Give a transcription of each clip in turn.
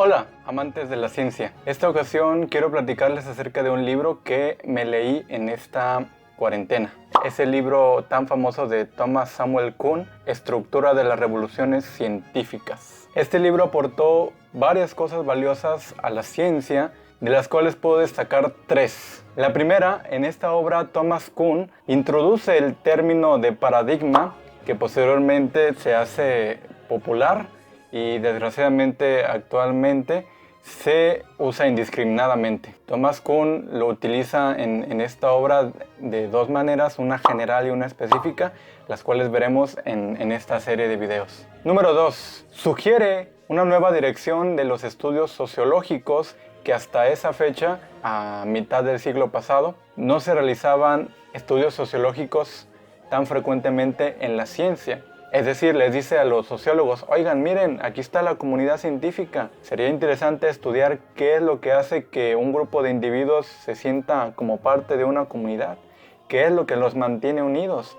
Hola, amantes de la ciencia. Esta ocasión quiero platicarles acerca de un libro que me leí en esta cuarentena. Es el libro tan famoso de Thomas Samuel Kuhn, Estructura de las revoluciones científicas. Este libro aportó varias cosas valiosas a la ciencia, de las cuales puedo destacar tres. La primera, en esta obra Thomas Kuhn introduce el término de paradigma, que posteriormente se hace popular y desgraciadamente actualmente se usa indiscriminadamente. Thomas Kuhn lo utiliza en esta obra de dos maneras, una general y una específica, las cuales veremos en esta serie de videos. Número 2. Sugiere una nueva dirección de los estudios sociológicos que hasta esa fecha, a mitad del siglo pasado, no se realizaban estudios sociológicos tan frecuentemente en la ciencia. Es decir, les dice a los sociólogos, oigan, miren, aquí está la comunidad científica. Sería interesante estudiar qué es lo que hace que un grupo de individuos se sienta como parte de una comunidad. ¿Qué es lo que los mantiene unidos?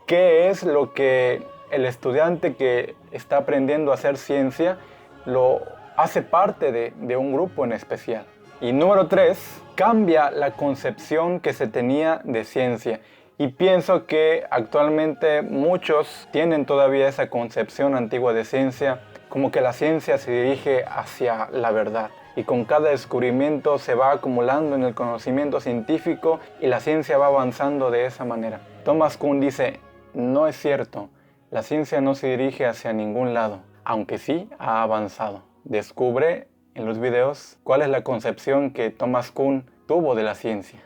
¿Qué es lo que el estudiante que está aprendiendo a hacer ciencia lo hace parte de un grupo en especial? Y número 3, cambia la concepción que se tenía de ciencia. Y pienso que actualmente muchos tienen todavía esa concepción antigua de ciencia, como que la ciencia se dirige hacia la verdad. Y con cada descubrimiento se va acumulando en el conocimiento científico y la ciencia va avanzando de esa manera. Thomas Kuhn dice, no es cierto, la ciencia no se dirige hacia ningún lado, aunque sí ha avanzado. Descubre en los videos cuál es la concepción que Thomas Kuhn tuvo de la ciencia.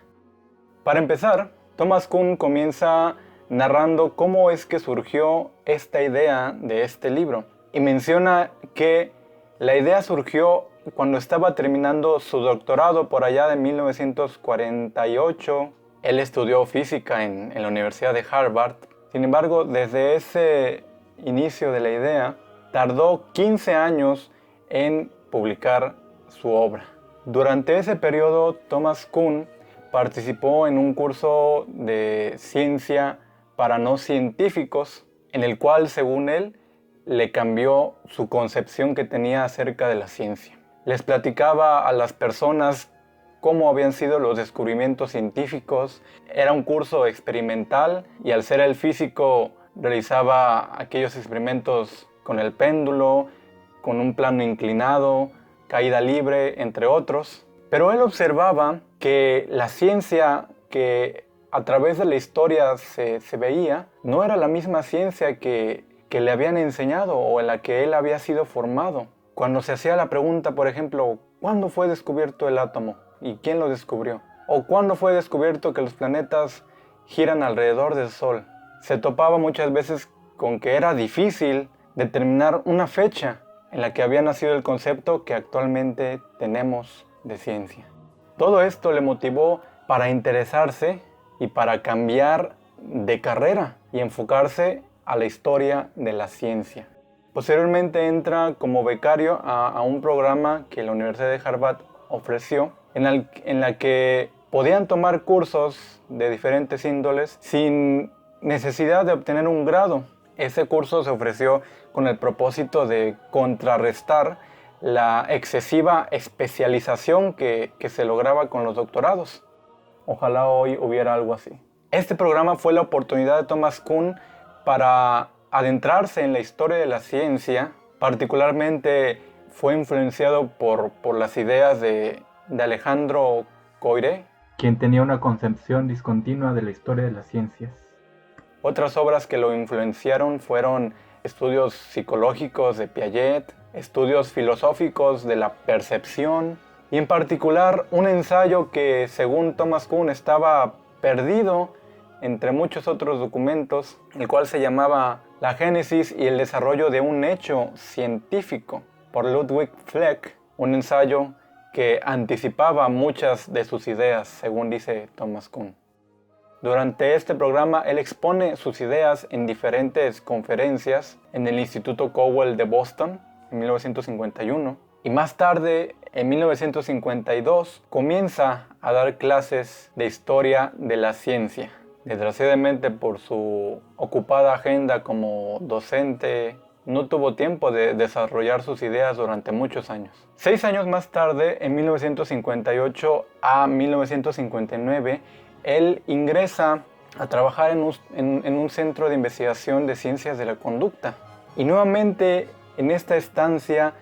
Para empezar, Thomas Kuhn comienza narrando cómo es que surgió esta idea de este libro y menciona que la idea surgió cuando estaba terminando su doctorado por allá de 1948. Él estudió física en la Universidad de Harvard. Sin embargo, desde ese inicio de la idea, tardó 15 años en publicar su obra. Durante ese periodo, Thomas Kuhn participó en un curso de ciencia para no científicos, en el cual, según él, le cambió su concepción que tenía acerca de la ciencia. Les platicaba a las personas cómo habían sido los descubrimientos científicos. Era un curso experimental y al ser el físico realizaba aquellos experimentos con el péndulo, con un plano inclinado, caída libre, entre otros. Pero él observaba que la ciencia que a través de la historia se veía no era la misma ciencia que le habían enseñado o en la que él había sido formado. Cuando se hacía la pregunta, por ejemplo, ¿cuándo fue descubierto el átomo? ¿Y quién lo descubrió? ¿O cuándo fue descubierto que los planetas giran alrededor del Sol? Se topaba muchas veces con que era difícil determinar una fecha en la que había nacido el concepto que actualmente tenemos de ciencia. Todo esto le motivó para interesarse y para cambiar de carrera y enfocarse a la historia de la ciencia. Posteriormente entra como becario a un programa que la Universidad de Harvard ofreció, en la que podían tomar cursos de diferentes índoles sin necesidad de obtener un grado. Ese curso se ofreció con el propósito de contrarrestar la excesiva especialización que se lograba con los doctorados. Ojalá hoy hubiera algo así. Este programa fue la oportunidad de Thomas Kuhn para adentrarse en la historia de la ciencia. Particularmente fue influenciado por las ideas de Alejandro Coiré, quien tenía una concepción discontinua de la historia de las ciencias. Otras obras que lo influenciaron fueron estudios psicológicos de Piaget, estudios filosóficos de la percepción y en particular un ensayo que según Thomas Kuhn estaba perdido entre muchos otros documentos, el cual se llamaba La génesis y el desarrollo de un hecho científico por Ludwig Fleck, un ensayo que anticipaba muchas de sus ideas, según dice Thomas Kuhn. Durante este programa, él expone sus ideas en diferentes conferencias en el Instituto Cowell de Boston en 1951 y más tarde, en 1952, comienza a dar clases de historia de la ciencia. Desgraciadamente, por su ocupada agenda como docente no tuvo tiempo de desarrollar sus ideas durante muchos años. 6 años más tarde, en 1958 a 1959, él ingresa a trabajar en un centro de investigación de ciencias de la conducta. Y nuevamente, en esta estancia,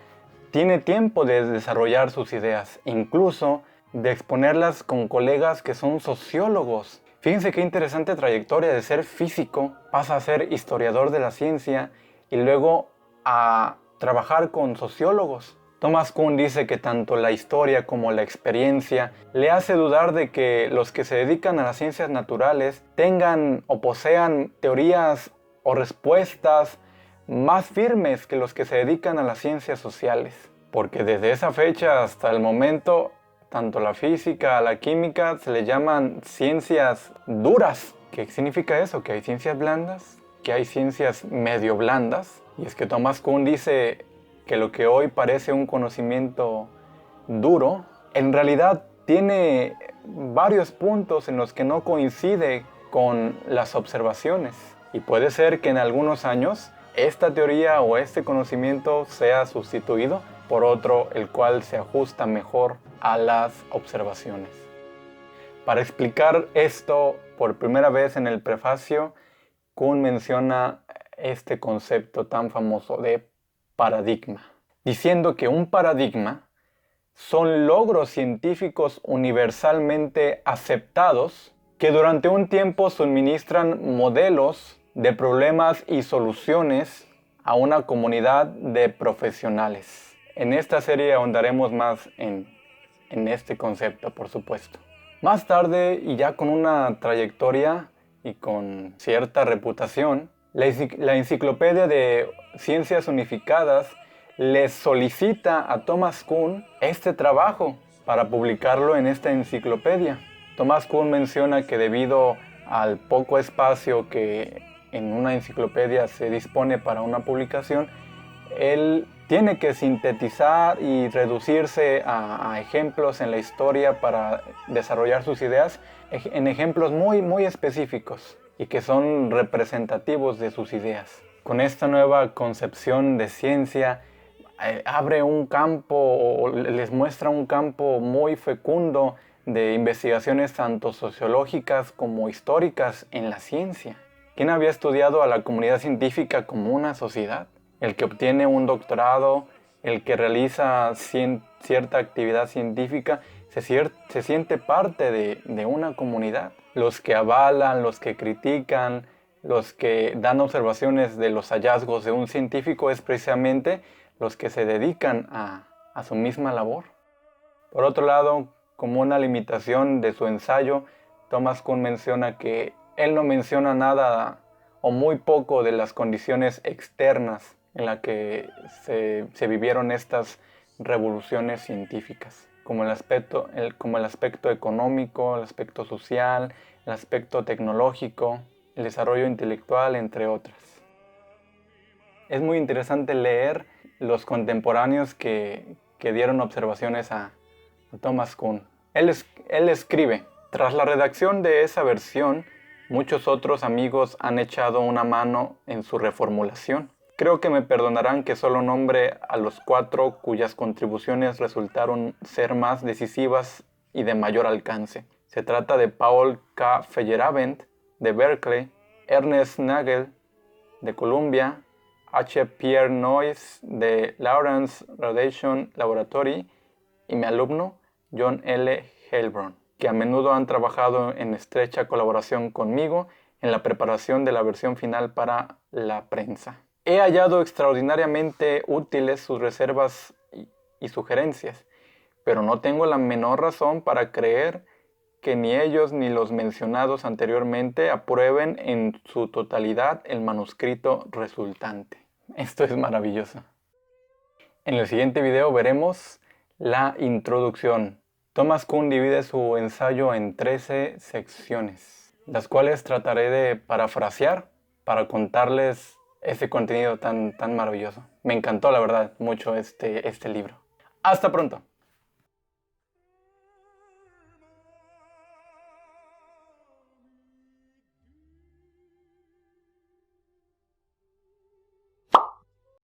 tiene tiempo de desarrollar sus ideas, incluso de exponerlas con colegas que son sociólogos. Fíjense qué interesante trayectoria de ser físico, pasa a ser historiador de la ciencia y luego a trabajar con sociólogos. Thomas Kuhn dice que tanto la historia como la experiencia le hace dudar de que los que se dedican a las ciencias naturales tengan o posean teorías o respuestas más firmes que los que se dedican a las ciencias sociales. Porque desde esa fecha hasta el momento, tanto la física, la química, se le llaman ciencias duras. ¿Qué significa eso? Que hay ciencias blandas, que hay ciencias medio blandas. Y es que Thomas Kuhn dice que lo que hoy parece un conocimiento duro, en realidad tiene varios puntos en los que no coincide con las observaciones. Y puede ser que en algunos años esta teoría o este conocimiento sea sustituido por otro, el cual se ajusta mejor a las observaciones. Para explicar esto por primera vez en el prefacio, Kuhn menciona este concepto tan famoso de paradigma, diciendo que un paradigma son logros científicos universalmente aceptados que durante un tiempo suministran modelos de problemas y soluciones a una comunidad de profesionales. En esta serie ahondaremos más en este concepto, por supuesto. Más tarde, y ya con una trayectoria y con cierta reputación, la Enciclopedia de Ciencias Unificadas les solicita a Thomas Kuhn este trabajo para publicarlo en esta enciclopedia. Thomas Kuhn menciona que debido al poco espacio que en una enciclopedia se dispone para una publicación, él tiene que sintetizar y reducirse a ejemplos en la historia para desarrollar sus ideas en ejemplos muy específicos y que son representativos de sus ideas. Con esta nueva concepción de ciencia, abre un campo o les muestra un campo muy fecundo de investigaciones tanto sociológicas como históricas en la ciencia. ¿Quién había estudiado a la comunidad científica como una sociedad? El que obtiene un doctorado, el que realiza cierta actividad científica, se siente parte de una comunidad. Los que avalan, los que critican, los que dan observaciones de los hallazgos de un científico es precisamente los que se dedican a su misma labor. Por otro lado, como una limitación de su ensayo, Thomas Kuhn menciona que él no menciona nada o muy poco de las condiciones externas en las que se vivieron estas revoluciones científicas, como el aspecto económico, el aspecto social, el aspecto tecnológico, el desarrollo intelectual, entre otras. Es muy interesante leer los contemporáneos que dieron observaciones a Thomas Kuhn. Él escribe: tras la redacción de esa versión, muchos otros amigos han echado una mano en su reformulación. Creo que me perdonarán que solo nombre a los 4 cuyas contribuciones resultaron ser más decisivas y de mayor alcance. Se trata de Paul K. Feyerabend, de Berkeley, Ernest Nagel, de Columbia, H. Pierre Noyes, de Lawrence Radiation Laboratory, y mi alumno, John L. Heilbron, que a menudo han trabajado en estrecha colaboración conmigo en la preparación de la versión final para la prensa. He hallado extraordinariamente útiles sus reservas y sugerencias, pero no tengo la menor razón para creer que ni ellos ni los mencionados anteriormente aprueben en su totalidad el manuscrito resultante. Esto es maravilloso. En el siguiente video veremos la introducción. Thomas Kuhn divide su ensayo en 13 secciones, las cuales trataré de parafrasear para contarles ese contenido tan maravilloso. Me encantó, la verdad, mucho este libro. ¡Hasta pronto!